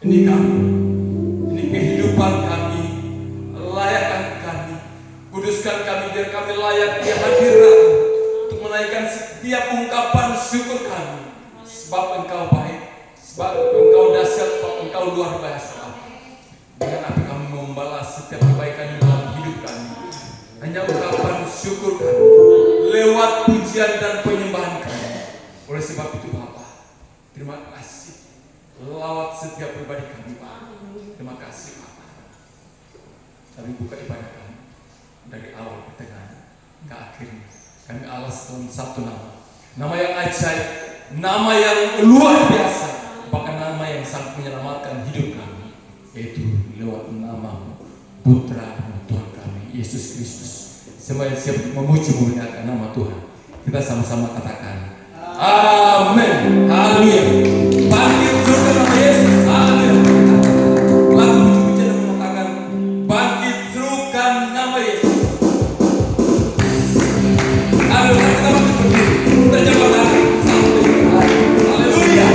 Ini kami, ini kehidupan kami, layakkan kami, kuduskan kami biar kami layak di hadirat untuk menaikkan setiap ungkapan syukur kami. Sebab Engkau baik, sebab Engkau dahsyat, sebab Engkau luar biasa. Dengan apa kami membalas setiap kebaikan dalam hidup kami. Hanya ungkapan syukur kami lewat pujian dan penyembahan kami. Oleh sebab itu Bapa, terima kasih lawat setiap pribadi kami Pak. Terima kasih Bapa. Kami buka ibadah kami dari awal ke tengah ke akhirnya. Kami alas dalam satu nama yang ajaib, nama yang luar biasa, bahkan nama yang sangat menyelamatkan hidup kami, yaitu lewat nama Putra Tuhan kami Yesus Kristus. Semua yang siap memuji memuliakan nama Tuhan, kita sama-sama katakan amin. Haleluya. Bangkit surga nama Yesus. Haleluya. Lagu puji-pujian mengatakan bangkit surga nama Yesus. Haleluya. Kita bangkit berdiri. Terjebak tangan. Haleluya.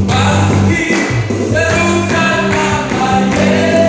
Bangkit surga nama Yesus.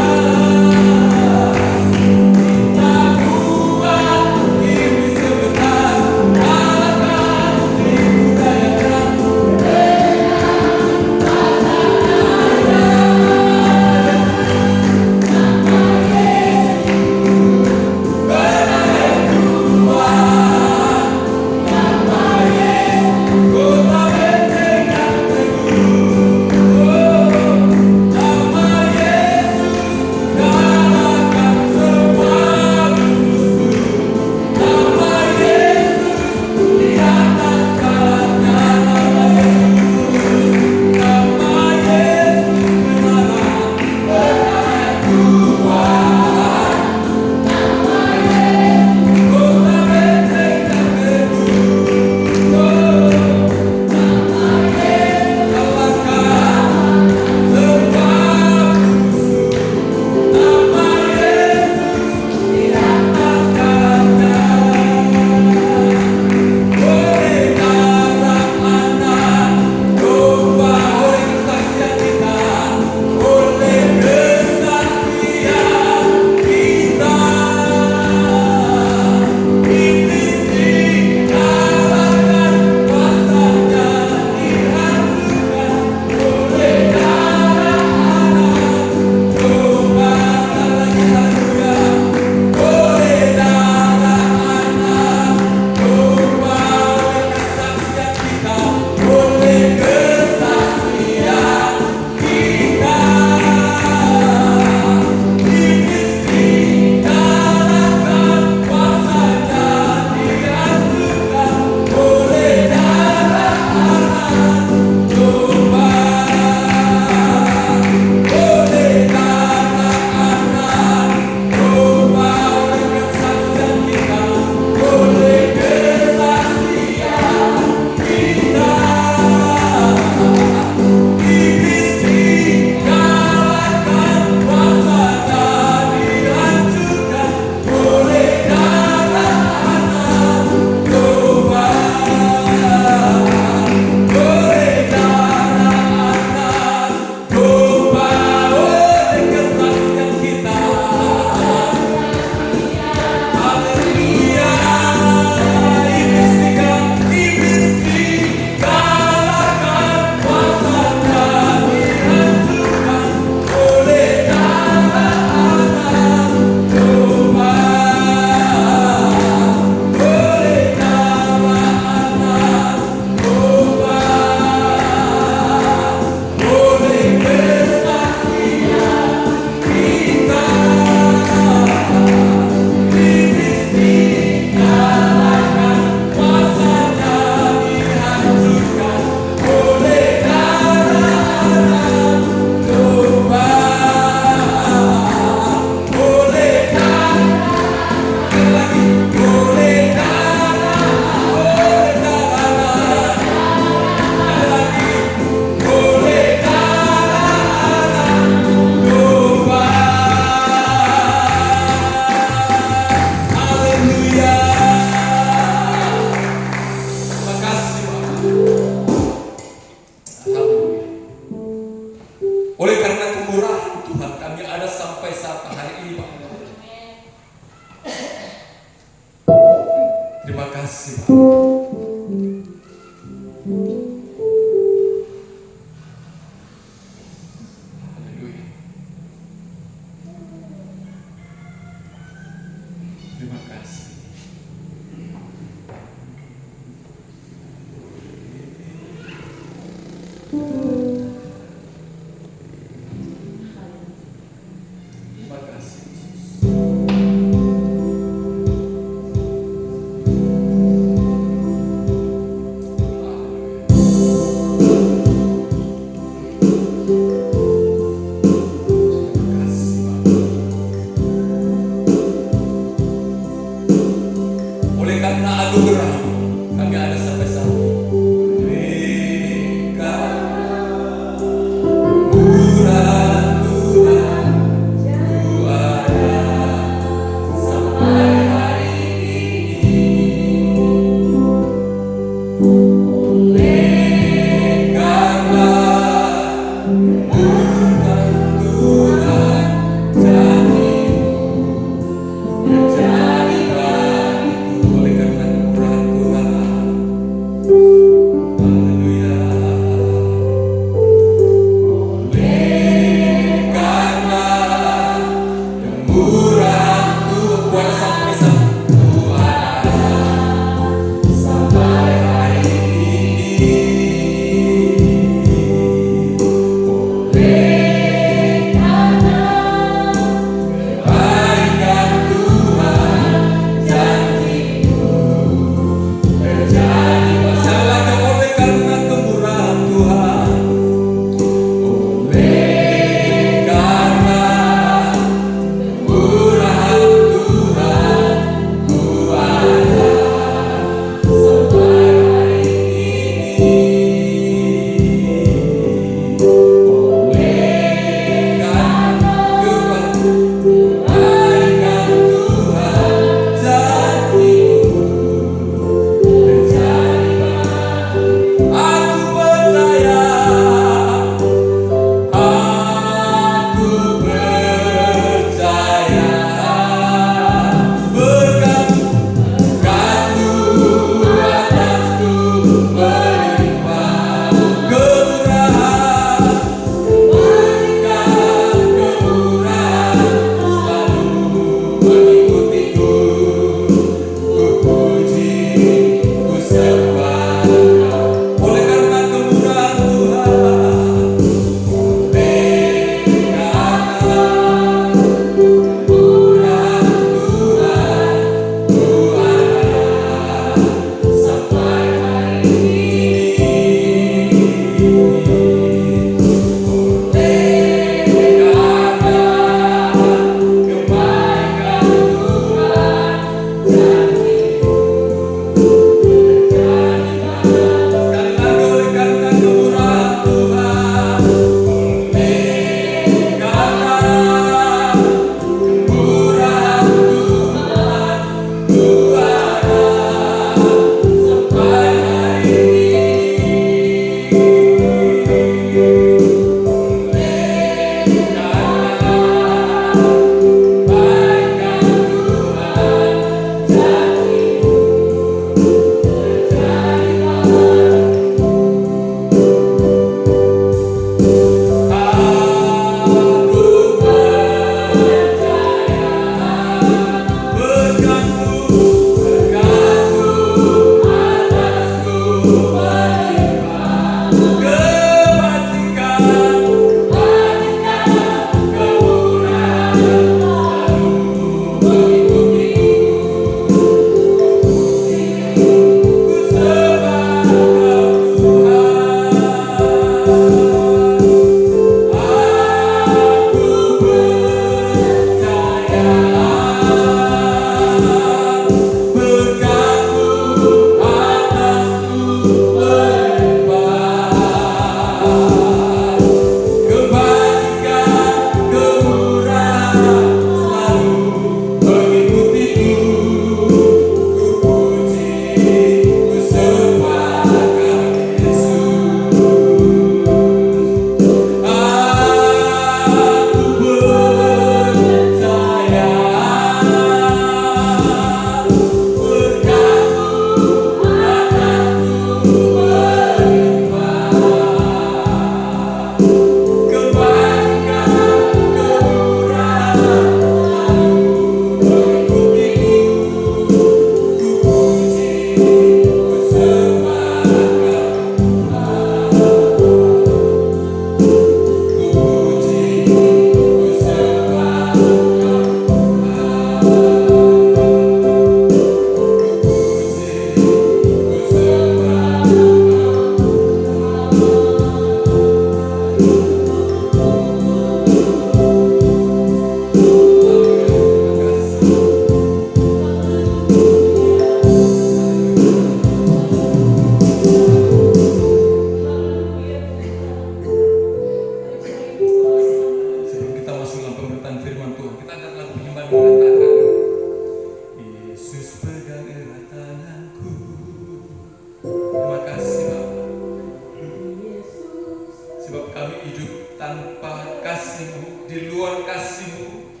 di luar kasih-Mu,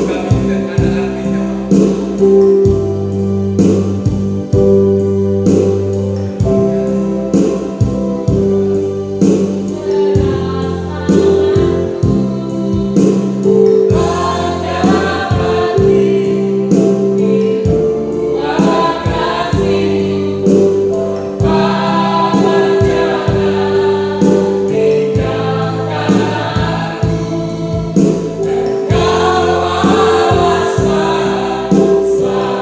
kami tidak ada artinya. Kau awas selalu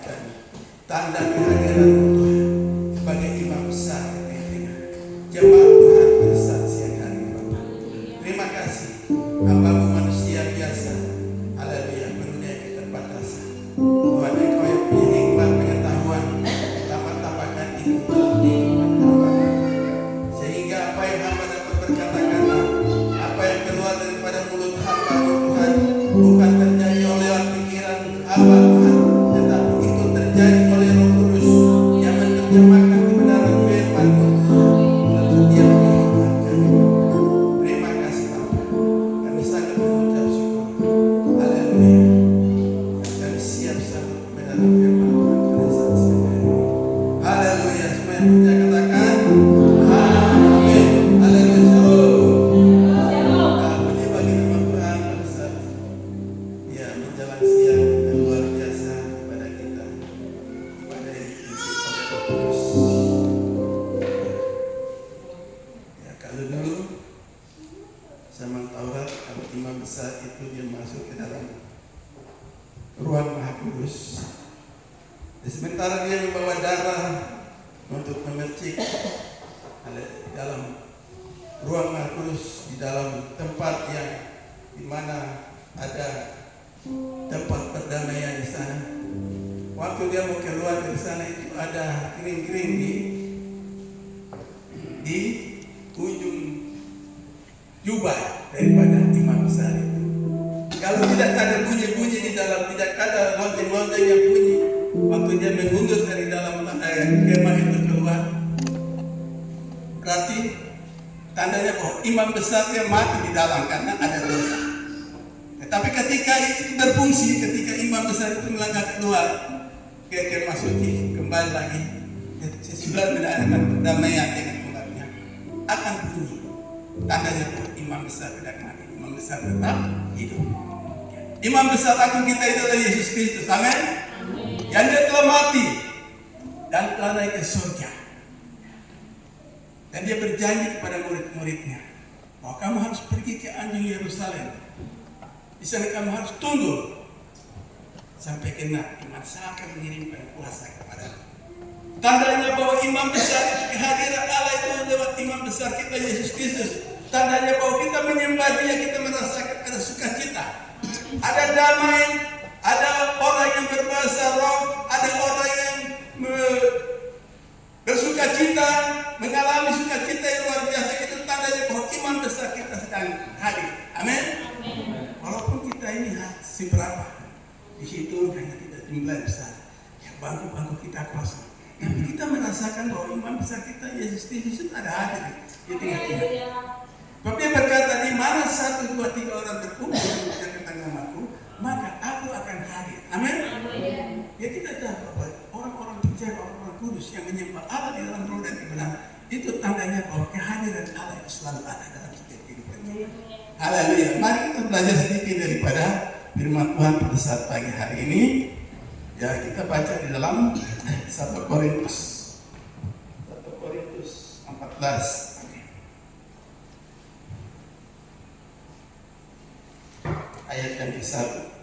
kami. Tanda kehadiran-Mu Tuhan sebagai imam besar di tengah-tengah jemaat Tuhan pada saat siang hari ini Bapa. Terima kasih hamba-Mu manusia biasa, haleluya, penuhnya keterbatasan. Tuhan, Engkau yang punya hikmat pengetahuan, tambah-tambahkan itu dalam kehidupan hamba, sehingga apa yang hamba dapat berkata-kata, apa yang keluar daripada mulut hamba Tuhan, bukan terjadi oleh pikiran hamba Tuhan, tetapi itu terjadi oleh Roh Kudus yang menerjemahkan kebenaran firman-Mu dalam setiap kehidupan kami. Terima kasih Bapa, kami sangat mengucap syukur, haleluya. Kami siap sambut kebenaran firman Tuhan pada saat siang hari ini. Haleluya, semua yang percaya katakan amin. Haleluya, shalom. Puji bagi nama Tuhan pada saat ya menjelang siang yang luar biasa kepada kita, kepada yang dipimpin oleh Roh Kudus. Ya, kalau dulu zaman Taurat, kalau imam besar itu dia masuk ke dalam ruang Maha Kudus. Dan sementara dia membawa darah untuk memercik dalam ruang Maha Kudus, di dalam tempat yang dimana ada tempat perdamaian di sana. Waktu dia mau keluar dari sana itu ada kering-kering di ujung jubah daripada imam besar itu. Kalau tidak ada bunyi-bunyi di dalam, tidak ada lonceng-lonceng yang bunyi, waktu dia mengundur dari dalam kemah itu keluar, berarti tandanya bahwa imam besar dia mati di dalam karena ada dosa. Tetapi ketika itu berfungsi, ketika imam besar itu melangkah keluar ke kemah suci, kembali lagi sesudah mendapatkan perdamaian dengan umatnya, akan bunyi tandanya bahwa imam besar tidak mati, imam besar tetap hidup. Imam besar agung kita itu adalah Yesus Kristus, amin. Yang dia telah mati dan telah naik ke surga. Dan dia berjanji kepada murid-muridnya bahwa kamu harus pergi ke anjing Yerusalem. Di sana kamu harus tunggu sampai genap iman saya akan mengirimkan kuasa kepadamu. Tandanya bahwa imam besar itu, kehadiran Allah itu lewat imam besar kita Yesus Kristus. Tandanya bahwa kita menyembah Dia, kita merasakan ada sukacita, ada damai, ada orang yang berbahasa roh, ada orang yang bersukacita, mengalami sukacita yang luar biasa. Itu tandanya bahwa imam besar kita sedang hadir. Amin. Walaupun kita ini seberapa, di situ hanya tidak jumlah besar, ya bangku-bangku kita kosong, tapi kita merasakan bahwa imam besar kita Yesus Kristus itu ada hadir di tengah-tengah. Sebab Dia berkata, di mana 1, 2, 3 orang berkumpul di tengah namaku, maka aku akan hadir. Amin. Ya kita tahu bahwa orang-orang percaya, orang-orang kudus yang menyembah Allah di dalam roh dan kebenaran, itu tandanya bahwa kehadiran Allah itu selalu ada dalam setiap kehidupan kita. Haleluya. Mari kita belajar sedikit daripada firman Tuhan pada saat pagi hari ini. Ya, kita baca di dalam 1 Korintus 14 ayat yang ke-1.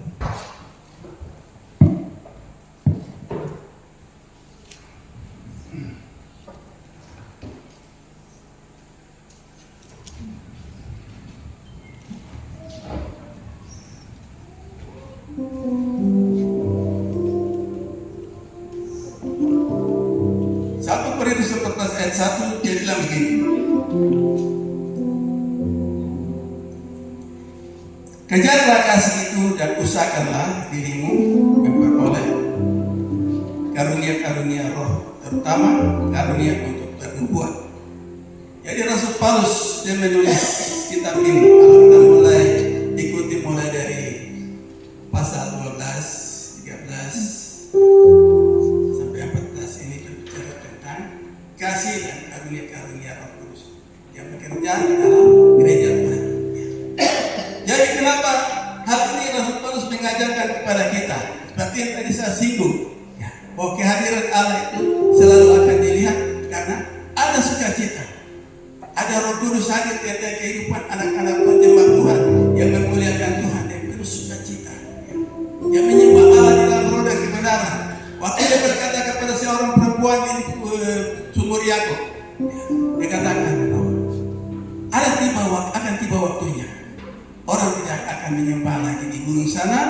Korintus 14 ayat 1 dia bilang begini, kejarlah kasih itu dan usahakanlah dirimu memperoleh karunia-karunia roh, terutama karunia untuk bernubuat. Jadi Rasul Paulus dia menulis kitab ini. Kalau kita mulai ikuti mulai dari pasal 12, 13 sampai 14 ini berbicara tentang kasih dan karunia-karunia Roh Kudus yang bekerja di dalam gereja Tuhan. Jadi kenapa hal ini Rasul Paulus mengajarkan kepada kita? Seperti yang tadi saya singgung, ya, bahwa kehadiran Allah itu selalu akan dilihat karena ada sukacita. Ada Roh Kudus hadir di tiap kehidupan anak-anak penjemaah Tuhan yang memuliakan Tuhan, yang penuh sukacita, yang menyembah Allah di dalam roh dan kebenaran. Waktu dia berkata kepada seorang perempuan di sumur Yakub, dia katakan, akan tiba waktunya orang tidak akan menyembah lagi di gunung sana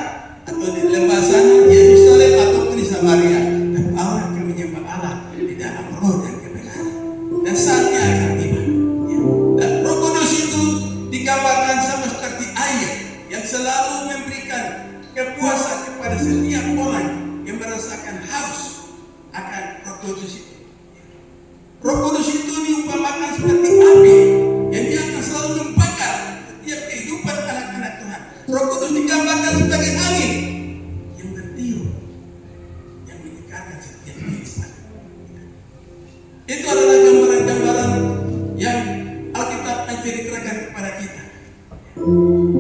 atau di lembah sana, Yerusalem ataupun di Samaria, dan orang akan menyembah Allah di dalam roh dan kebenaran. Dan saatnya akan tiba. Dan Roh Kudus itu digambarkan sama seperti air yang selalu memberikan kepuasan kepada setiap orang yang merasakan haus akan Roh Kudus itu. Roh Kudus itu diumpamakan seperti api yang dia akan selalu membakar setiap kehidupan anak-anak Tuhan. Roh Kudus digambarkan sebagai angin yang bertiup, yang menyegarkan setiap kehidupan. Itu adalah gambaran-gambaran yang Alkitab menceritakan kepada kita.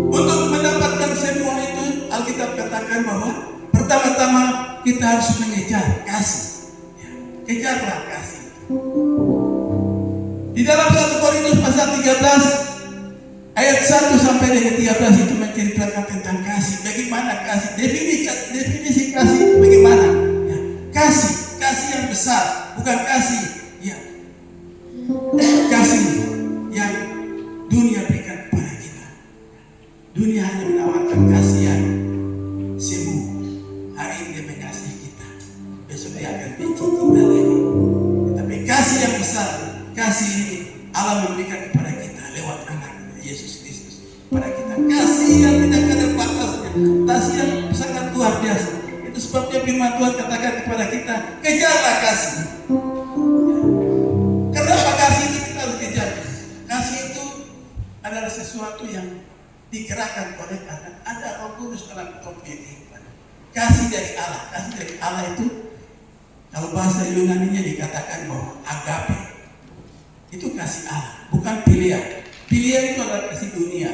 Untuk mendapatkan semua itu, Alkitab katakan bahwa pertama-tama kita harus mengejar kasih. Kejarlah kasih. Di dalam 1 Korintus pasal 13 ayat 1 sampai dengan 13 itu menceritakan tentang kasih. Bagaimana kasih? Definisi kasih bagaimana? Ya. Kasih yang besar, bukan kasih yang dunia berikan kepada kita. Dunia hanya menawarkan kasih yang semu. Hari ini dia mengasihi kita, besok dia akan benci kita lagi. Tetapi kasih yang besar, kasih ini Allah memberikan kepada kita lewat anaknya Yesus Kristus kepada kita. Kasih yang tidak ada batasnya, kasih yang sangat luar biasa. Itu sebabnya firman Tuhan katakan kepada kita, kejarlah kasih. Kenapa kasih itu kita harus kejar? Kasih itu adalah sesuatu yang digerakkan oleh karena ada Roh Kudus dalam kehidupan. Kasih dari Allah. Kasih dari Allah itu kalau bahasa Yunaninya dikatakan bahwa agape. Itu kasih Allah, bukan pilihan. Pilihan itu adalah kasih dunia.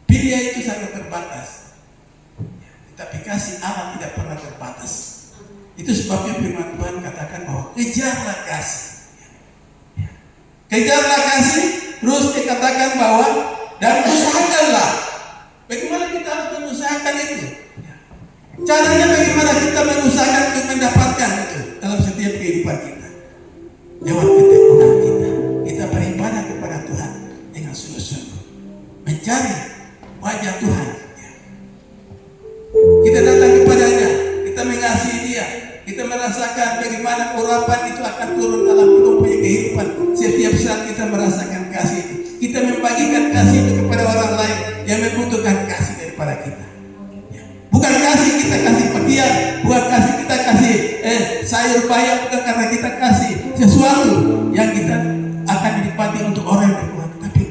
Pilihan itu sangat terbatas. Tapi kasih Allah tidak pernah terbatas. Itu sebabnya firman Tuhan katakan bahwa kejarlah kasih. Kejarlah kasih, terus dikatakan bahwa dan usahakanlah. Bagaimana kita harus mengusahakan itu? Caranya bagaimana kita mengusahakan untuk mendapatkan itu dalam setiap kehidupan kita. Lewat ketekunan kita beribadah kepada Tuhan dengan sungguh-sungguh, mencari wajah Tuhan. Kita datang kepadanya, kita mengasihi Dia, kita merasakan bagaimana urapan itu akan turun dalam kehidupan. Setiap saat kita merasakan kasih itu, kita membagikan kasih itu kepada orang lain yang membutuhkan kasih daripada kita. Bukan kasih kita kasih pakaian, bukan kasih kita kasih sayur bayam, bukan karena kita kasih sesuatu yang kita akan dinikmati untuk orang yang berkuat. Tapi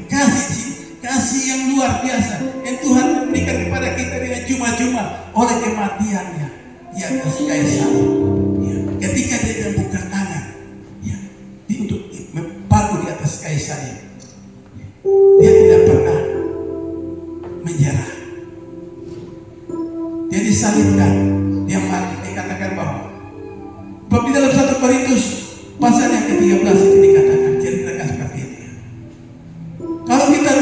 kasih yang luar biasa yang Tuhan memberikan kepada kita dengan cuma-cuma oleh kematiannya. Ya, kasih kayak salib. Ya, ketika dia membuka tangan, ya, untuk membangun di atas kayu salib, dia tidak pernah menyerah. Dia disalibkan, dia mati. Dikatakan bahwa di dalam 1 Korintus pasal yang ke-13 itu dikatakan, ceritakan seperti ini. Kalau kita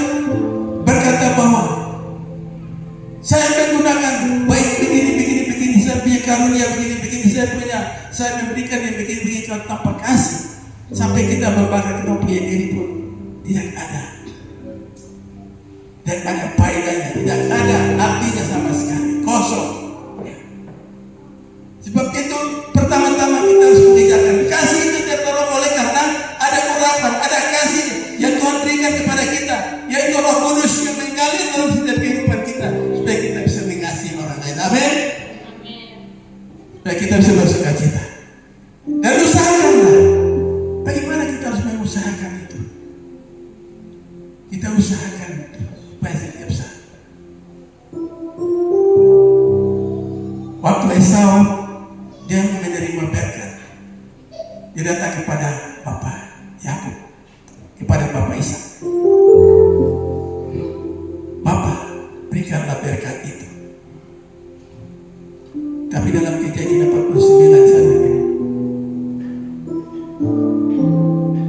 berkata bahwa saya menggunakan baik begini, saya punya karunia begini, saya memberikan yang begini kalau tanpa kasih, sampai kita berbakar kita punya diri pun tidak ada faedahnya, tidak ada artinya sama sekali, kosong. Sebab itu pertama-tama kita harus mengerjakan kasih itu tertolong oleh karena ada urapan, ada kasih yang Tuhan berikan kepada kita, yaitu Roh Kudus yang mengalir dalam setiap kehidupan kita supaya kita bisa mengasihi orang lain. Amin. Supaya kita bisa bersuka cita. Dan usahakanlah. Bagaimana kita harus mengusahakan itu? Kita usahakan supaya setiap saat. Waktu Esau dia menerima berkat, dia datang kepada Bapak Yakub, kepada Bapak Ishak. Bapak, berikanlah berkat itu. Tapi dalam Kejadian 49 sana,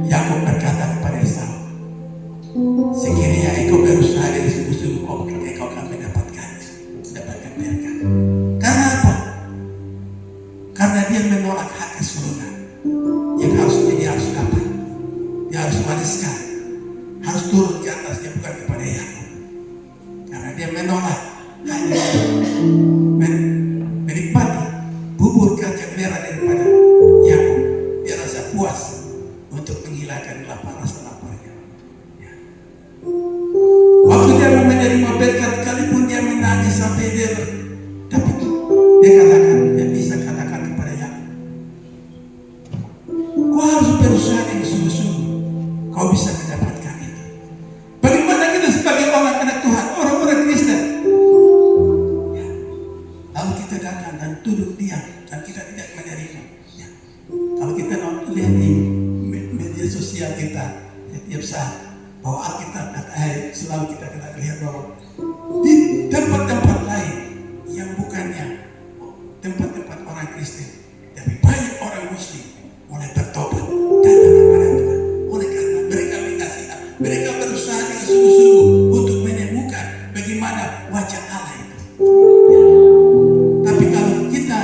Yakub berkata kepada Esau, sekiranya engkau berusaha dari sungguh-sungguh, engkau akan mendapatkan berkat. Karena apa? karena dia menolak hak keturunan yang dia harus dapat, dia harus wariskan, harus turun ke atasnya, bukan kepada Yakub. Karena dia menolak hanya menikmati bubur kacang merah daripada Yakub, dia rasa puas untuk menghilangkan rasa laparnya. Ya. Waktu dia menerima berkat, sekalipun dia menangis sampai tapi dia katakan, dia bisa katakan kepada Yakub, kau harus berusaha dengan sungguh-sungguh, kau bisa mendapatkan itu. Bagaimana kita sebagai orang anak Tuhan, orang-orang Kristen, ya, lalu kita datang dan duduk diam dan kita tidak menerima. Ya. Kalau kita lihat di media sosial kita setiap saat bahwa Alkitab selalu kita lihat bahwa di tempat-tempat lain yang bukannya tempat-tempat orang Kristen, tapi banyak orang Muslim mulai bertobat datang kepada Tuhan. Oleh karena mereka berusaha dengan sungguh-sungguh untuk menemukan bagaimana wajah Allah itu. Ya. Tapi kalau kita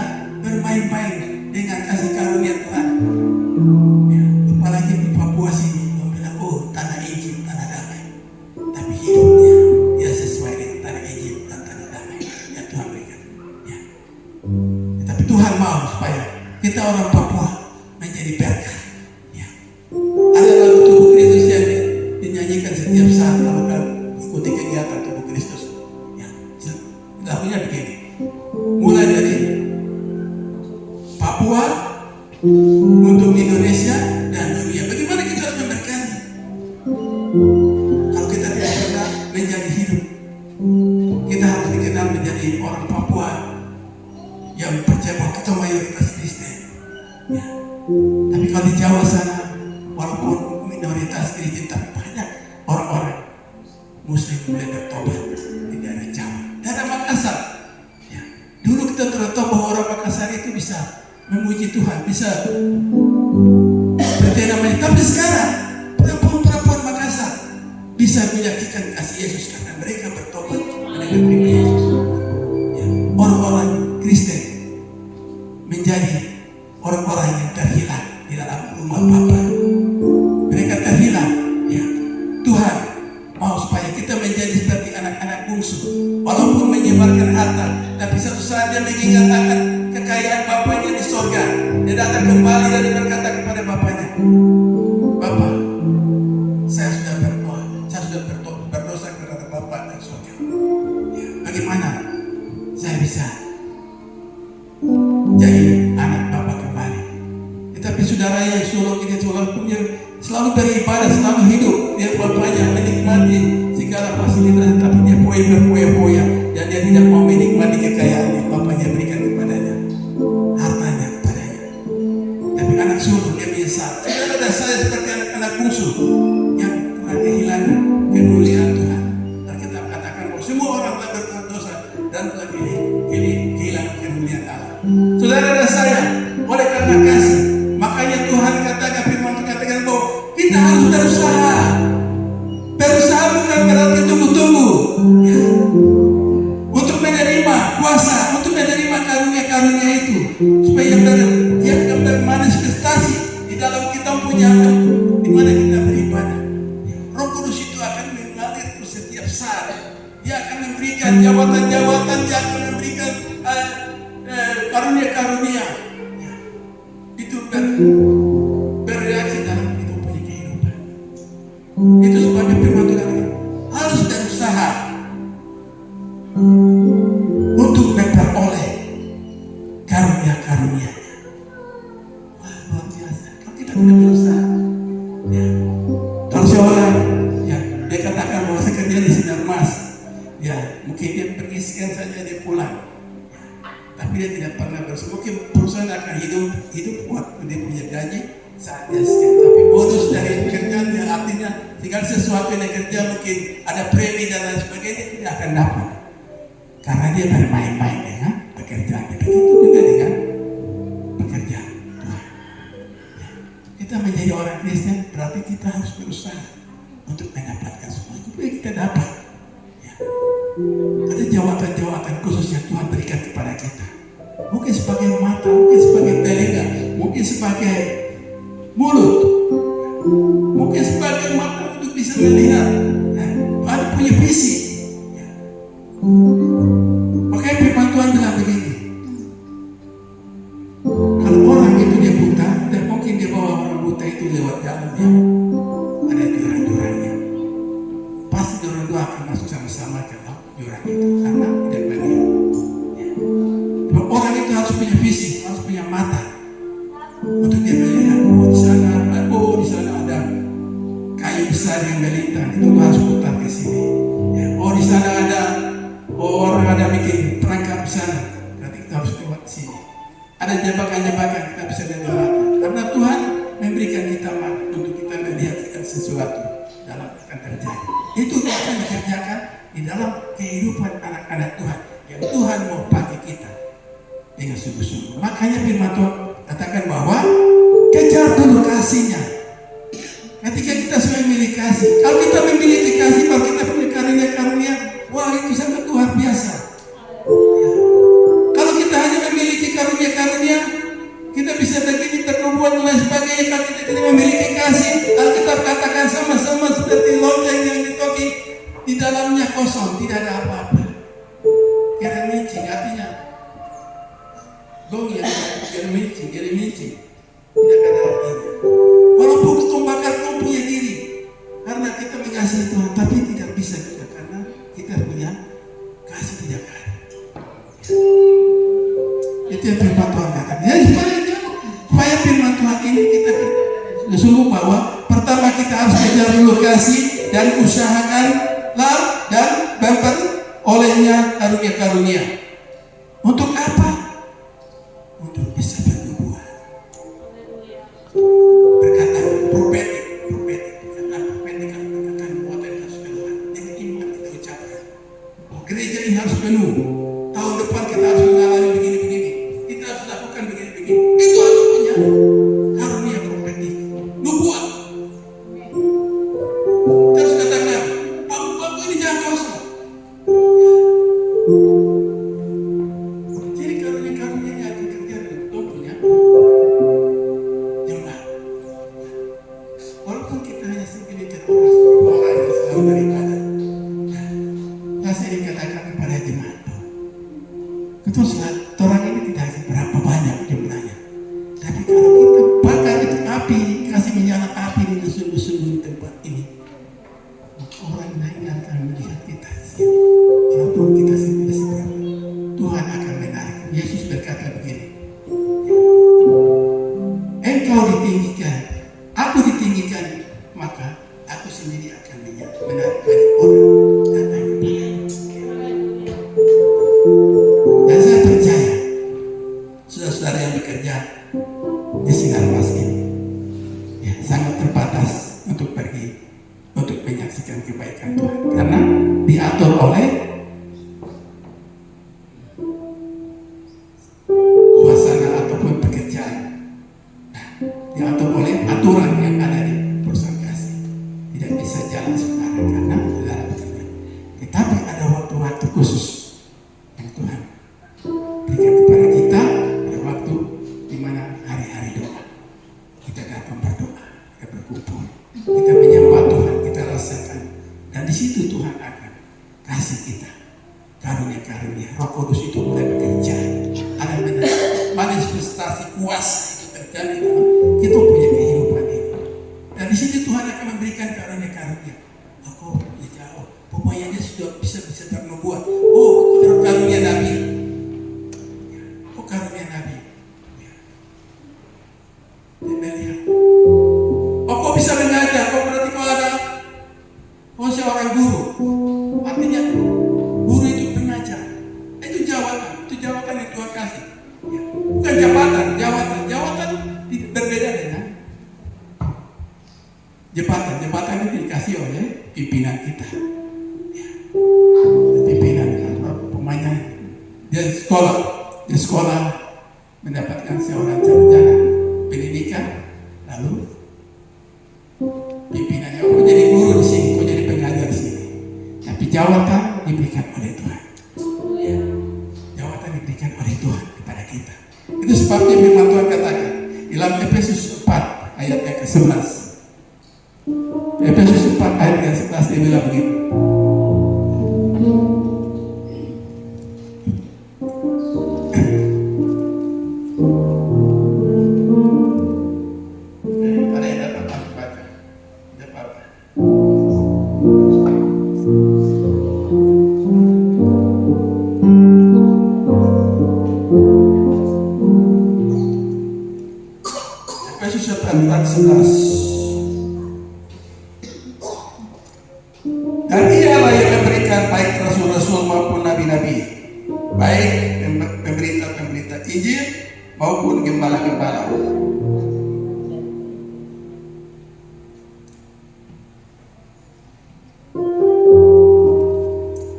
bermain-main dengan kasih karunia Tuhan, ya, apalagi di Papua sini, bilang, oh tanah Injil, tanah damai. Tapi hidupnya ya sesuai dengan tanah Injil dan tanah damai yang Tuhan berikan. Ya. Tapi Tuhan mau supaya kita orang Papua menjadi berkat. Ya. Ada lagu Tubuh Kristus yang dinyanyikan setiap saat kalau ikuti kegiatan Tubuh Kristus. Ya. Lagunya begini. Mulai dari Papua untuk Indonesia dan dunia. Bagaimana kita harus memberkati? Kalau kita tidak pernah menjadi hidup, kita harus dikenal menjadi orang Papua yang percaya bahwa kita mayoritas Kristen. Ya. Tapi kalau di Jawa sana, walaupun minoritas Kristen, tapi banyak orang-orang Muslim mulai bertobat di daerah Jawa. Daerah Makassar, ya. Dulu kita tertahu bahwa orang Makassar itu bisa memuji Tuhan, bisa percaya namanya. Tapi sekarang perempuan-perempuan Makassar bisa menyaksikan kasih Yesus karena mereka bertobat, mereka terima Yesus. Ya. Orang-orang Kristen menjadi orang-orang yang terhilang di dalam rumah Bapa. Mereka terhilang. Ya. Tuhan mau supaya kita menjadi seperti anak-anak bungsu, walaupun menyebarkan harta, tapi satu saat dia mengingat akan kekayaan bapaknya di sorga. Dia datang kembali dan berkata kepada bapaknya, Bapak, saya sudah berdoa, saya sudah berdosa kepada Bapak dan sorga. Ya, bagaimana saya bisa jadi anak Bapak kembali? Tetapi saudara yang sulung ini punya selalu beribadah, selalu hidup. Dia bapaknya menikmati segala fasilitas, tapi dia berpoya-poya dan dia tidak mau menikmati kekayaan yang bapaknya berikan kepadanya, hartanya kepadanya. Tapi anak sulung dia menyesal. Saudara dan saya seperti anak-anak bungsu yang telah kehilangan kemuliaan Tuhan. Dan kita katakan bahwa semua orang telah berbuat dosa dan telah kehilangan kemuliaan Allah. Saudara dan saya, oleh karena kasih, makanya Tuhan katakan, firman katakan bahwa kita harus berusaha. Berusaha bukan berarti tunggu-tunggu, ya. Untuk menerima kuasa, untuk menerima karunia-karunia itu, supaya dia akan bermanifestasi di dalam kita punya di mana kita beribadah. Ya. Roh Kudus itu akan mengalir setiap saat. Dia akan memberikan jawatan-jawatan, dia akan memberikan karunia-karunia. Ya. Itu bereaksi dalam hidup punya kehidupan. Itu sebabnya firman Tuhan harus berusaha untuk memperoleh karunia-karunia-Nya. Wah, luar biasa. Kalau kita tidak berusaha, ya. Kalau seorang, ya, dia katakan bahwa saya kerja di Sinar Mas, ya, mungkin dia pergi sekian saja dia pulang. Tapi dia tidak pernah berusaha. Mungkin perusahaan akan hidup waktu dia punya gaji saat dia sekian. Tapi bonus dari pekerjaan dia artinya tinggal sesuatu yang dia kerja, mungkin ada premi dan lain sebagainya, tidak akan dapat. Karena dia bermain-main dengan pekerjaan. Begitu juga dengan pekerjaan Tuhan. Ya. Kita menjadi orang Kristen berarti kita harus berusaha untuk mendapatkan semua itu yang kita dapat. Ya. Ada jawatan-jawatan khusus yang Tuhan berikan kepada kita. Mungkin sebagai mata, mungkin sebagai sebagai mulut, mungkin sebagai mata untuk bisa melihat. Tuhan punya visi. Makanya firman Tuhan bilang begini, kalau orang itu dia buta, dan mungkin dia bawa orang buta itu lewat jalan yang ada jurang-jurangnya, pasti orang dua akan masuk sama-sama ke dalam jurang itu karena tidak melihat. Orang itu harus punya visi, harus punya mata untuk dia melihat. Oh di sana ada kayu besar yang melintang, itu harus putar ke sini. Oh di sana ada orang ada bikin perangkap di sana, berarti kita harus lewat sini. Ada jebakan-jebakan, kita bisa dengan mata. Karena Tuhan memberikan kita mata untuk kita melihat sesuatu dalam akan terjadi. Itu yang akan dikerjakan di dalam kehidupan anak-anak Tuhan yang Tuhan mau pakai kita dengan sungguh-sungguh. Makanya firman Tuhan katakan bahwa kejar dulu kasihnya. Ketika kita sudah memiliki kasih, kalau kita memiliki kasih, kalau kita punya karunia-karunia, wah itu sangat luar biasa. Ya. Kalau kita hanya memiliki karunia-karunia, kita bisa begini ternubuat dan lain sebagainya. Kalau kita tidak memiliki kasih, Alkitab katakan sama-sama seperti lonceng yang ditoki, di dalamnya kosong, tidak ada apa-apa. Geremincing artinya gong ya, geremincing, tidak ada artinya. Walaupun kita bakar kau punya diri, karena kita mengasihi Tuhan, tapi tidak bisa juga karena kita punya kasih tidak ada. Itu yang firman Tuhan katakan. Ya, supaya firman Tuhan ini kita sungguh bahwa pertama kita harus kejar dulu kasih dan usahakanlah dan berolehnya karunia-karunia. Untuk apa? Untuk bisa bernubuat. Berkata profetik katakan buat yang harus keluar. Dengan iman kita ucapkan. Oh, gereja ini harus penuh. Tahun depan kita harus mengalami begini-begini. Kita harus lakukan begini-begini. Itu harus punya karunia profetik. Nubuat. Kita harus katakan, bangku ini jangan kosong. Jadi karunia-karunianya akan kerja dengan tubuhnya. Jemaat. Walaupun kita hanya segelintir orang yang selalu beribadah. Saya sering katakan kepada jemaat, ketuslah, orang ini tidak akan berapa banyak jumlahnya. Tapi kalau kita bakar itu api, kasih menyala api dengan sungguh-sungguh di tempat ini, maka orang lain akan melihat kita di sini. Walaupun kita tidak seberapa, Tuhan akan menarik. Yesus berkata begini, engkau ditinggikan, aku ditinggikan, maka aku sendiri akan menarik banyak orang datang kepadaku. Dan saya percaya, saudara-saudara yang bekerja di Sinar Mas ini, ya, sangat terbatas untuk pergi, untuk menyaksikan kebaikan Tuhan, karena diatur oleh suasana ataupun pekerjaan, diatur oleh aturan yang ada di perusahaan kasih. Tidak bisa jalan sembarang karena saudara bekerja. Tetapi ada waktu-waktu khusus yang Tuhan berikan kepada kita, pada waktu di mana hari-hari doa. Kita datang berdoa, kita berkumpul, kita menyembah Tuhan, kita rasakan, dan di situ Tuhan akan kasih kita karunia-karunia. Roh Kudus itu mulai bekerja, ada manifestasi kuasa itu terjadi dalam kita punya kehidupan ini. Dan di situ Tuhan akan memberikan karunia-karunia. Aku jauh, pokoknya dia sudah bisa bernubuat. Oh, karunia Nabi. Oh, karunia Nabi. Dia melihat. Oh, kau bisa mengajar. Kau berarti kau seorang guru. Artinya guru itu pengajar. Itu jawatan yang Tuhan kasih. Ya. Bukan jawatan berbeda dengan jabatan itu dikasih oleh pimpinan kita. Ya. Pimpinan pemainnya dia sekolah mendapatkan seorang sarjana pendidikan, lalu pimpinannya, kau jadi guru di sini, kau jadi pengajar di sini. Tapi jawatan diberikan oleh Tuhan. Ya. Jawatan diberikan oleh Tuhan kepada kita. Itu sebabnya firman Tuhan katakan, Dalam Efesus 4 ayat yang ke-11. Efesus 4 ayat yang ke-11 dia bilang begini. Ada yang dapat aku baca? Tidak apa-apa. Efesus 4 ayat 11. Dan ialah yang memberikan baik rasul-rasul maupun nabi-nabi, baik pemberita-pemberita Injil maupun gembala-gembala.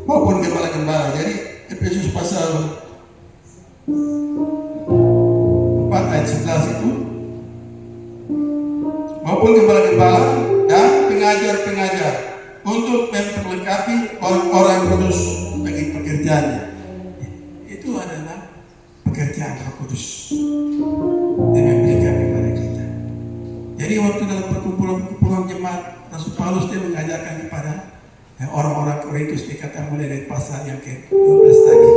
Maupun gembala-gembala. Jadi Efesus pasal 4 ayat 11 itu, maupun gembala-gembala dan pengajar-pengajar untuk memperlengkapi orang-orang kudus bagi pekerjaannya. Itu adalah pekerjaan Roh Kudus yang memberikan kepada kita. Jadi waktu dalam perkumpulan jemaat, Rasul Paulus dia mengajarkan kepada orang-orang Korintus, dikatakan mulai dari pasal yang ke-12 tadi.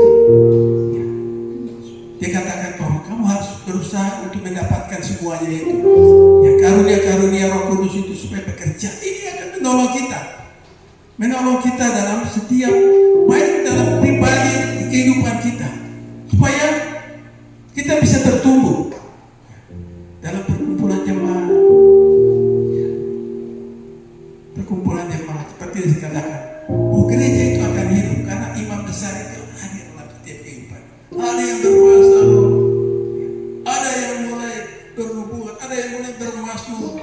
Dia katakan bahwa kamu harus berusaha untuk mendapatkan semuanya itu. Ya, karunia-karunia Roh Kudus itu supaya bekerja. Ini akan menolong kita dalam setiap, baik dalam pribadi kehidupan kita, supaya kita bisa bertumbuh dalam perkumpulan jemaat. Perkumpulan jemaat seperti yang dikatakan, gereja itu akan hidup karena imam besar itu hadir dalam setiap kehidupan. Ada yang berpuasa, ada yang mulai berhubungan, ada yang mulai bermasmur.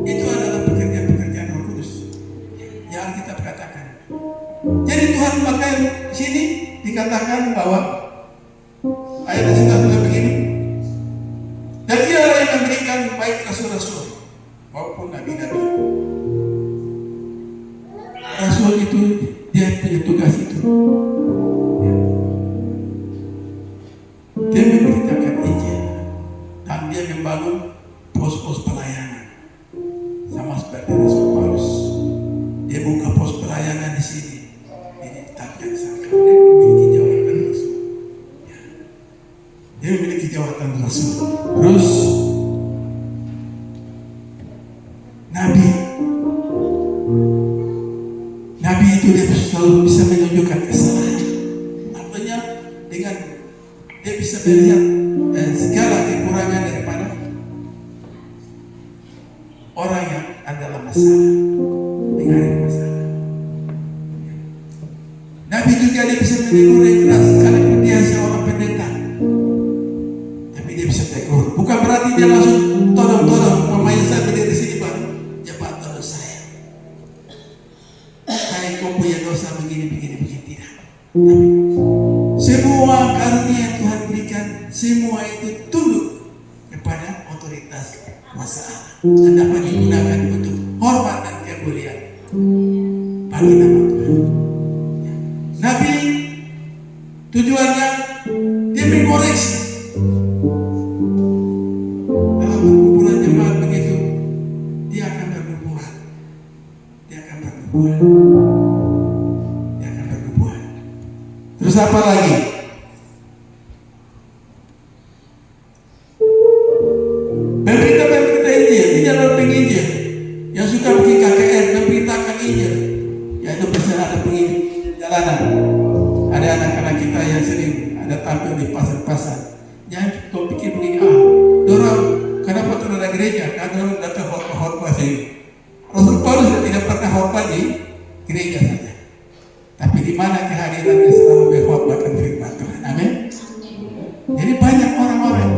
Itu adalah pekerjaan-pekerjaan Roh Kudus yang kita katakan. Jadi Tuhan pakai sini dikatakan bahwa ayat yang sudah begini. Dan dia yang memberikan baik rasul-rasul maupun nabi-nabi. Rasul itu dia punya tugas itu. Dia memberitakan Injil dan dia membangun pos-pos pelayanan. Sama seperti Rasul Paulus, dia buka pos pelayanan di sini. Ini tapi yang sangka dia memiliki jawatan Rasul. Dia memiliki jawatan Rasul. Terus Nabi itu dia selalu bisa menunjukkan kesalahan. Artinya dengan dia bisa melihat segala kekurangan daripada orang yang adalah masalah, dengan masalah. Nabi juga dia bisa menegur yang keras, sekalipun dia seorang pendeta, tapi dia bisa tegur. Bukan berarti dia langsung tolong pemain saya berdiri di sini baru jabat tolong saya. Kau punya dosa begini tidak. Tapi semua karunia yang Tuhan berikan, semua itu tunduk kepada otoritas kuasa Allah dan dapat digunakan untuk hormat dan kemuliaan bagi nama Tuhan. Nabi tujuannya dia mengoreksi dalam perkumpulan jemaat begitu, dia akan bernubuat. Terus apa lagi? Berita Injil, ini adalah penginjil yang suka bikin KKR, memberitakan Injil. Ya itu biasanya ada penginjil jalanan. Ada anak-anak kita yang sering ada tampil di pasar-pasar. Jangan kau pikir begini, dorang kenapa tidak ada gereja? Karena dorang datang khotbah sini. Rasul Paulus tidak pernah khotbah di gereja saja. Tapi di mana kehadirannya selalu berkhotbahkan firman Tuhan. Amin. Jadi banyak orang-orang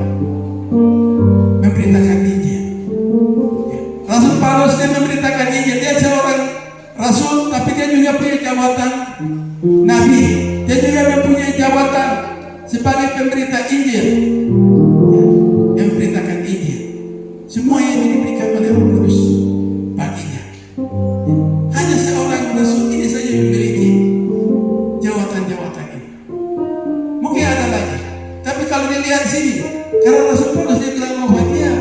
memberitakan Injil. Rasul Paulus dia memberitakan Injil. Dia seorang rasul, tapi dia juga punya jabatan nabi. Dia juga mempunyai jabatan sebagai pemberita Injil. Dia memberitakan Injil. Semua yang diberikan oleh Roh Kudus baginya. Hanya seorang rasul ini saja memiliki jawatan-jawatan ini. Mungkin ada lagi, tapi kalau dilihat sini, karena Rasul Paulus dia bilang bahwa dia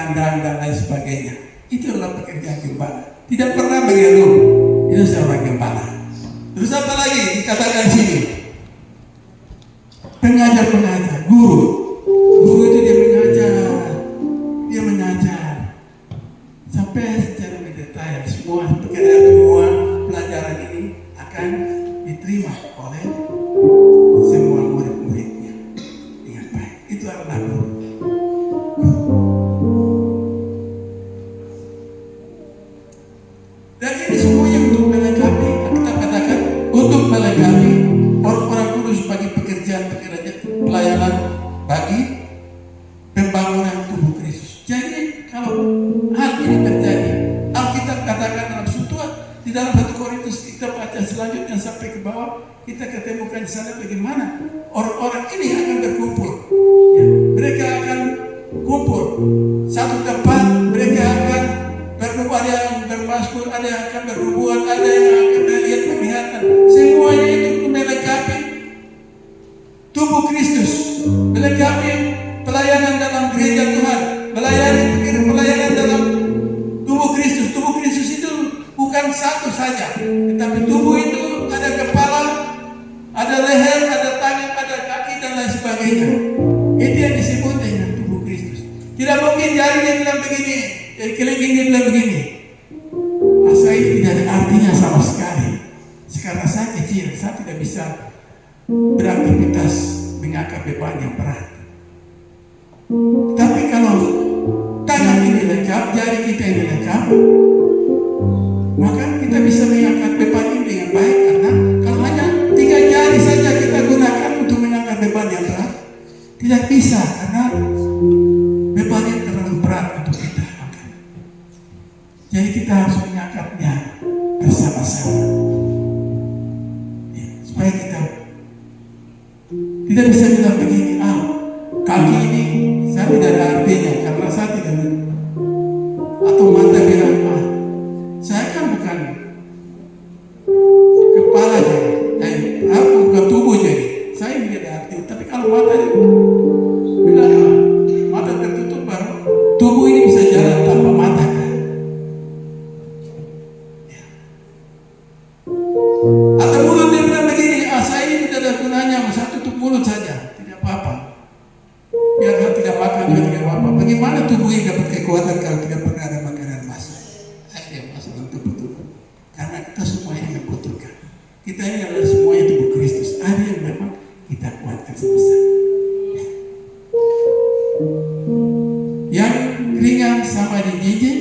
kandang dan lain sebagainya. Itu adalah pekerjaan gembala. Tidak pernah mengeluh. Itu seorang gembala. Terus apa lagi dikatakan sini? Pengajar, guru. Guru itu dia mengajar. Sampai secara mendetail semua pelajaran ini akan diterima oleh semua murid-muridnya dengan baik. Itu adalah guru. Dan ini semuanya untuk melengkapi, kita katakan untuk melengkapi orang-orang kudus bagi pekerjaan pelayanan bagi pembangunan tubuh Kristus. Jadi kalau hal ini terjadi, Alkitab katakan dalam di dalam 1 Korintus kita baca selanjutnya sampai ke bawah, kita ketemukan di sana bagaimana orang-orang ini akan berkumpul. Ya, mereka akan kumpul satu tempat, mereka akan berdoa, ada yang bermasmur, ada yang akan berhubungan, ada yang akan melihat penglihatan. Semuanya itu melengkapi tubuh Kristus, melengkapi pelayanan dalam gereja Tuhan, pelayanan dalam tubuh Kristus. Tubuh Kristus itu bukan satu saja, tetapi tubuh itu ada kepala, ada leher, ada tangan, ada kaki dan lain sebagainya. Itu yang disebut dengan tubuh Kristus. Tidak mungkin jari dia bilang begini, jari kelingking dia bilang begini. Masa ini tidak ada artinya sama sekali. Sekarang saya kecil, saya tidak bisa beraktivitas mengangkat beban yang berat. Tapi kalau tangan ini lengkap, jari kita ini lengkap, maka kita bisa mengangkat beban ini dengan baik. Karena kalau hanya 3 jari saja kita gunakan untuk mengangkat beban yang berat, tidak bisa, karena beban yang terlalu berat untuk kita angkat. Jadi kita harus mengangkatnya bersama-sama, ya, supaya kita tidak bisa bilang begini, kaki ini saya tidak ada artinya karena saya tidak, atau mata bilang, saya kan bukan kepala jadi, bukan tubuh jadi, saya tidak ada arti. Tapi kalau mata bilang, mata tertutup baru tubuh ini bisa jalan tanpa mata kan? Ya. Atau mulut dia bilang begini, saya ini tidak ada gunanya, saya tutup mulut saja, tidak apa-apa. Biar saya tidak makan juga tidak apa-apa. Bagaimana tubuh ini dapat kekuatan kalau tidak pernah ada makanan masuk? Ayo masuk untuk tubuh. Karena kita semua yang membutuhkan. Kita ini adalah semuanya tubuh Kristus. Ada yang memang kita kuatkan sama-sama. Yang ringan sama digigit,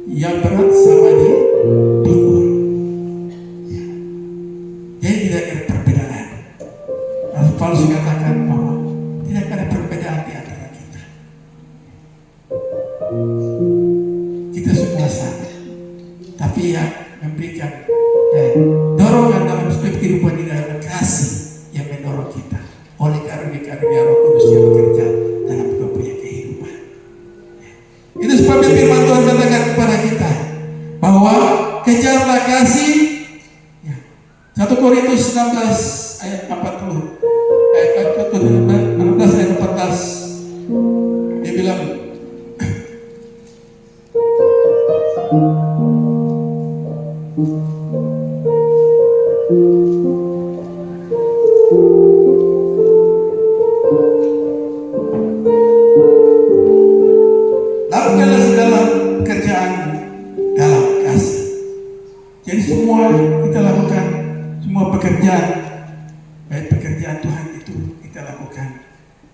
yang berat sama dipikul. Ya. Jadi tidak ada perbedaan. Rasul Paulus katakan bahwa tidak ada perbedaan di antara kita. Kita semua sama. Tapi yang memberikan dorongan dalam setiap kehidupan di dalam kasih yang mendorong kita. Oleh karunia Roh Kudus yang bekerja dalam punya kehidupan. Itu sebabnya firman Tuhan katakan kepada kita bahwa kejarlah kasih. 1 Korintus 16 ayat 40. Ayat 16 ayat 14. Dia bilang, lakukanlah segala pekerjaan dalam kasih. Jadi semua kita lakukan, semua pekerjaan, baik pekerjaan Tuhan itu kita lakukan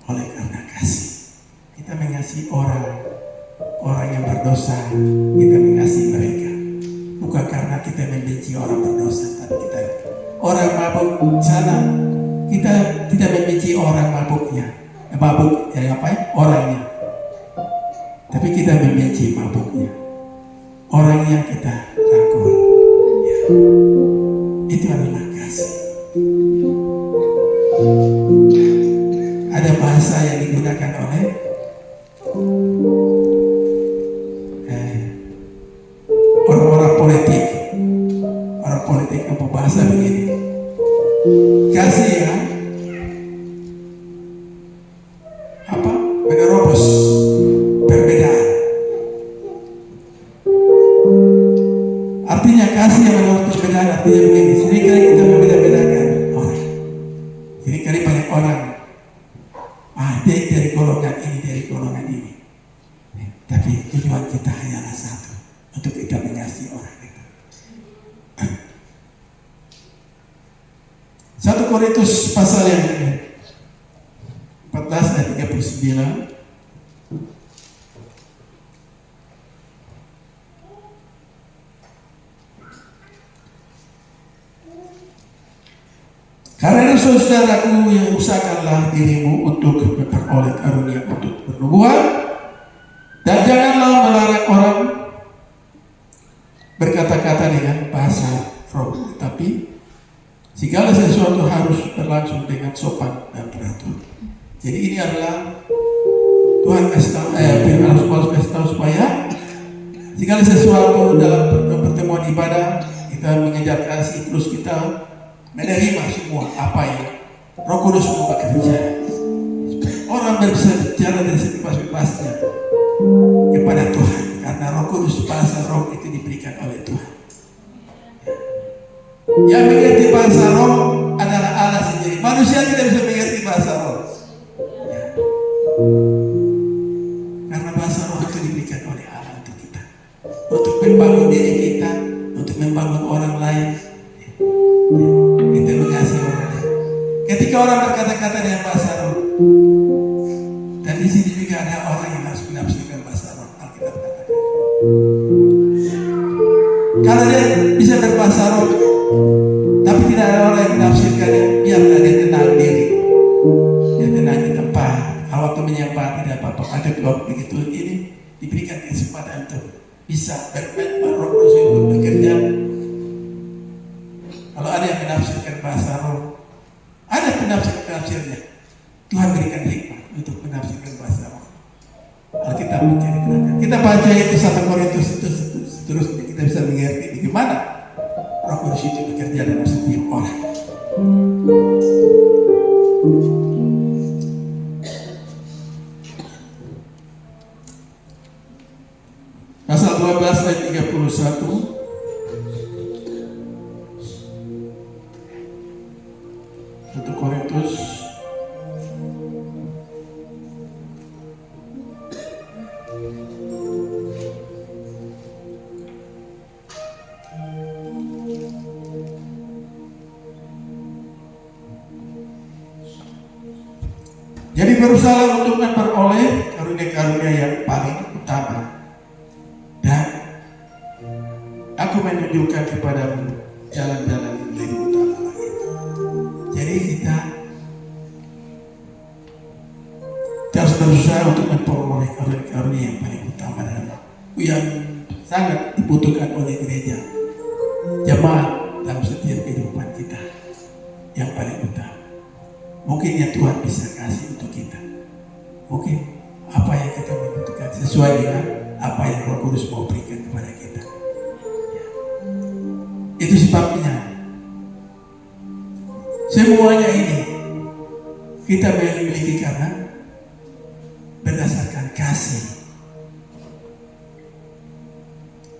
oleh karena kasih. Kita mengasihi orang yang berdosa, kita mengasihi mereka. Bukan karena kita membenci orang berdosa, tapi kita orang mabuk sana, kita tidak membenci orang mabuknya, orangnya. Tapi kita membenci mabuknya, orangnya kita rangkul. Ya. Itu adalah kasih. Ada bahasa yang digunakan oleh orang-orang politik. Orang politik apa bahasa begini? Kasih yang menerobos, dari golongan ini, dari golongan ini. Tapi tujuan kita hanyalah satu, untuk kita mengasihi orang itu. 1 Korintus pasal yang 14 ayat 39. Karena saudaraku, yang usahakanlah dirimu untuk memperoleh karunia untuk bernubuat, dan janganlah melarang orang berkata-kata dengan bahasa roh, tapi segala sesuatu harus berlangsung dengan sopan dan teratur. Jadi ini adalah Tuhan kasih tahu, Firman Paulus kasih tahu supaya segala sesuatu dalam pertemuan ibadah kita mengejar kasih, terus kita menerima semua apa yang Roh Kudus mau bekerja. Orang bisa bicara dari sebebas-bebasnya kepada Tuhan, karena Roh Kudus, bahasa roh itu diberikan oleh Tuhan. Yang mengerti bahasa roh adalah Allah sendiri. Manusia tidak bisa mengerti bahasa roh, karena bahasa roh itu diberikan oleh Allah untuk kita, untuk membangun diri kita, untuk membangun orang lain. Kita mengasihi orang lain. Ketika orang berkata-kata dengan bahasa roh, dan di sini juga ada orang yang harus menafsirkan bahasa roh. Alkitab katakan, kalau dia bisa berbahasa roh, tapi tidak ada orang yang menafsirkannya, biarlah dia tenang diri, dia tenang di tempat. Waktu menyembah tidak apa-apa. Ada kalau begitu ini diberikan kesempatan untuk bisa bermain Roh Kudus untuk bekerja. Kalau ada yang menafsirkan bahasa roh, ada penafsirnya. Tuhan berikan hikmah untuk menafsirkan bahasa roh. Alkitab menceritakan. Kita baca itu 1 Korintus itu seterusnya, kita bisa mengerti bagaimana Roh Kudus itu bekerja dalam setiap orang. Pasal 12 ayat 31. Korintus jadi berusaha untuk memperoleh karunia-karunia yang paling utama, dan aku menunjukkan kepadamu jalan-jalan yang lebih utama lagi. Jadi kita harus berusaha untuk memperoleh karunia yang paling utama dan yang sangat dibutuhkan oleh gereja, jemaat dalam setiap kehidupan kita, yang paling utama. Mungkin yang Tuhan bisa kasih untuk kita, mungkin apa yang kita membutuhkan sesuai dengan apa yang Roh Kudus mau berikan kepada kita. Itu sebabnya semuanya ini kita memiliki karena berdasarkan kasih.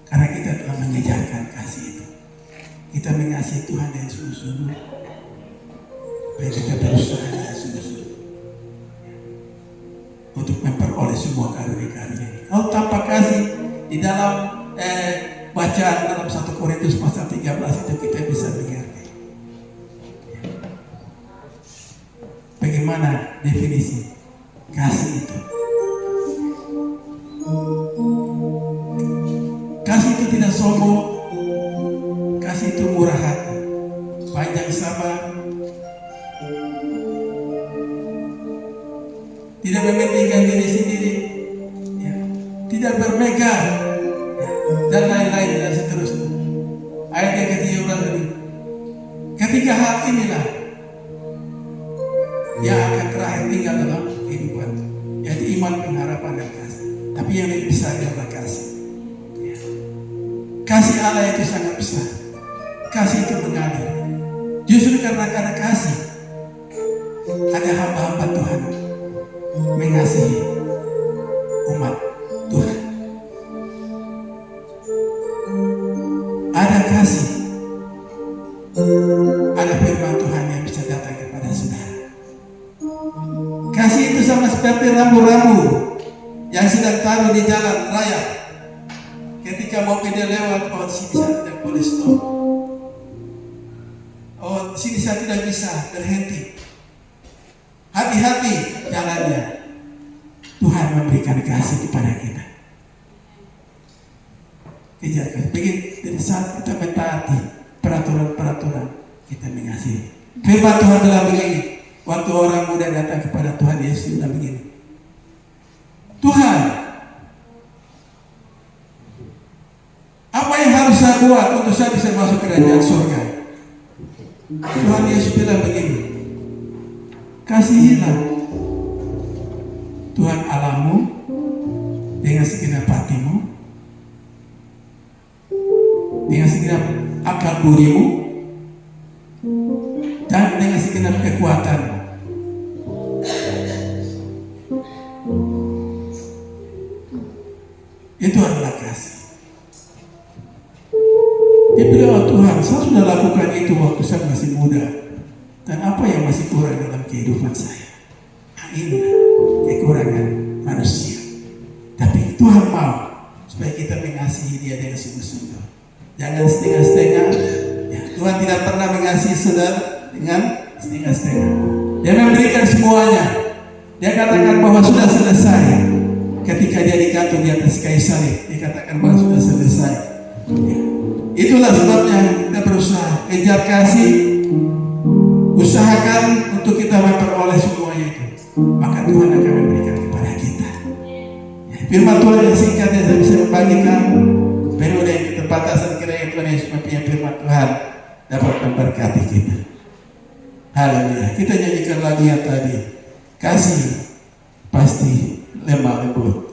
Karena kita telah mengejarkan kasih itu. Kita mengasihi Tuhan dengan sungguh-sungguh. Dan kita berusaha dengan sungguh-sungguh untuk memperoleh semua karunia-karunia ini. Kalau tanpa kasih, di dalam bacaan dalam 1 Korintus pasal 13 itu kita bisa mengerti bagaimana definisi kasih itu. Kasih itu tidak sombong, kasih itu murah hati, panjang sabar, tidak mementingkan diri sendiri, ya, tidak bermegah, ya, dan lain-lain dan seterusnya. Ayat yang ke-13 ini, ketiga hal inilah yang akan terakhir tinggal dalam kehidupan, yaitu iman, pengharapan, dan kasih. Tapi yang lebih besar adalah kasih. Ya. Kasih Allah itu sangat besar. Kasih itu mengalir. Justru karena kasih, ada hamba-hamba Tuhan mengasihi umat Tuhan. Ada kasih, ada firman Tuhan yang bisa datang kepada saudara. Kasih itu sama seperti rambu-rambu yang sedang taruh di jalan raya. Ketika mau dia lewat, oh di sini saya tidak boleh stop. Oh di sini saya tidak bisa berhenti. Hati-hati jalannya. Tuhan memberikan kasih kepada kita. Kejar kasih. Begini, dari saat kita mentaati peraturan-peraturan, kita mengasihi. Firman Tuhan bilang begini, waktu orang muda datang kepada Tuhan Yesus bilang begini, Tuhan, apa yang harus saya buat untuk saya bisa masuk kerajaan surga? Tuhan Yesus bilang begini, kasihilah Tuhan Allahmu dengan segenap hatimu, dengan segenap akal budimu, dan dengan segenap kekuatanmu. Itu adalah kasih. Dia bilang, oh Tuhan, saya sudah lakukan itu waktu saya masih muda. Dan apa yang masih kurang dalam kehidupan saya? Nah, inilah kekurangan manusia. Tapi Tuhan mau supaya kita mengasihi dia dengan sungguh-sungguh. Jangan setengah-setengah. Ya, Tuhan tidak pernah mengasihi saudara dengan setengah-setengah. Dia memberikan semuanya. Dia katakan bahwa sudah selesai. Ketika dia digantung di atas kayu salib, dia katakan bahwa sudah selesai. Ya. Itulah sebabnya kita berusaha kejar kasih, usahakan untuk kita memperoleh semuanya itu. Maka Tuhan akan memberikan kepada kita. Ya, firman Tuhan yang singkat yang saya bisa membagikan periode yang keterbatasan, kiranya Tuhan Yesus mempunyai firman Tuhan dapat memberkati kita. Haleluya. Kita nyanyikan lagu yang tadi, kasih pasti lemah lembut.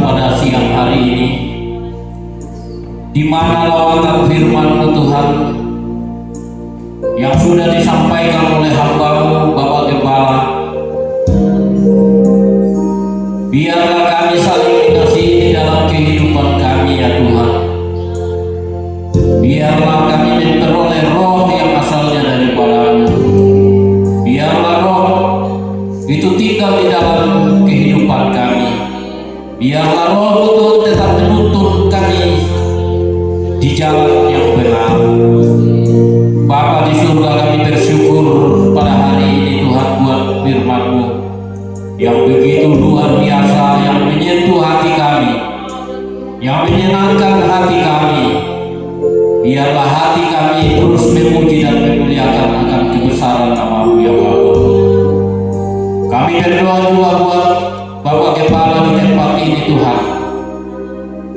pada siang hari ini, di mana lawatan firman-Mu Tuhan yang sudah disampaikan oleh hamba-Mu Bapak Gembala. Biarlah kami saling mengasihi di dalam kehidupan kami ya Tuhan. Biarlah kami memperoleh roh yang asalnya daripada-Mu. Biarlah roh itu tinggal di dalam kehidupan kami. Biarlah roh Tuhan tetap menuntun kami di jalan yang benar. Bapa di surga, kami bersyukur pada hari ini Tuhan buat firman-Mu yang begitu luar biasa, yang menyentuh hati kami, yang menyenangkan hati kami. Biarlah hati kami terus memuji dan memuliakan akan kebesaran nama-Mu ya Bapa. Kami berdoa juga buat Bapak Gembala di tempat ini Tuhan.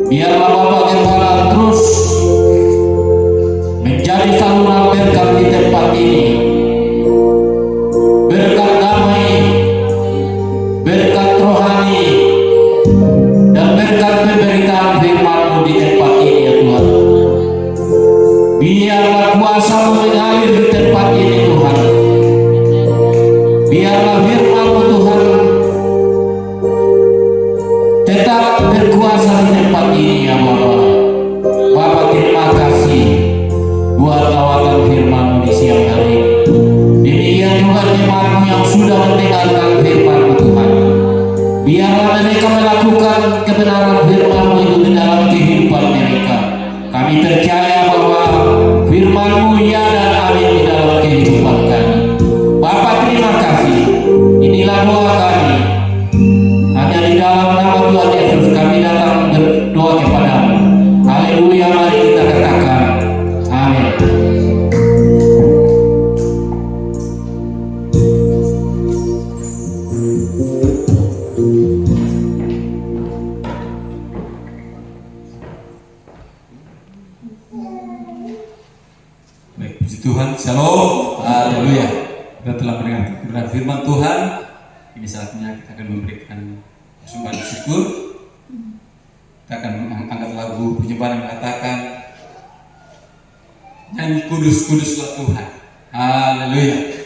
Biarlah Bapak Gembala terus menjadi saluran berkat di tempat ini, berkat damai, berkat rohani, dan berkat pemberitaan firman-Mu di tempat ini ya Tuhan. Biarlah kuasa-Mu mengalir di tempat ini Tuhan. Biarlah firman-Mu Tuhan tetap berkuasa di tempat ini ya Bapak. Bapak terima kasih buat lawatan firman-Mu di siang hari ini. Demikian juga jemaat-Mu yang sudah mendengarkan firman-Mu Tuhan. Biarlah mereka melakukan kebenaran firman-Mu itu di dalam kehidupan mereka. Kami percaya bahwa firman-Mu ya dan amin di dalam kehidupan kami. Bapak terima kasih. Inilah doa kami. Hanya di dalam nama Tuhan Yesus kami datang berdoa kepada-Mu. Haleluya, mari kita katakan amin. Baik, puji Tuhan, shalom, haleluya. Kita telah mendengar firman Tuhan. Ini saatnya kita akan memberikan persembahan syukur. Kita akan mengangkat lagu penyembahan yang mengatakan, nyanyi kudus kuduslah Tuhan. Haleluya.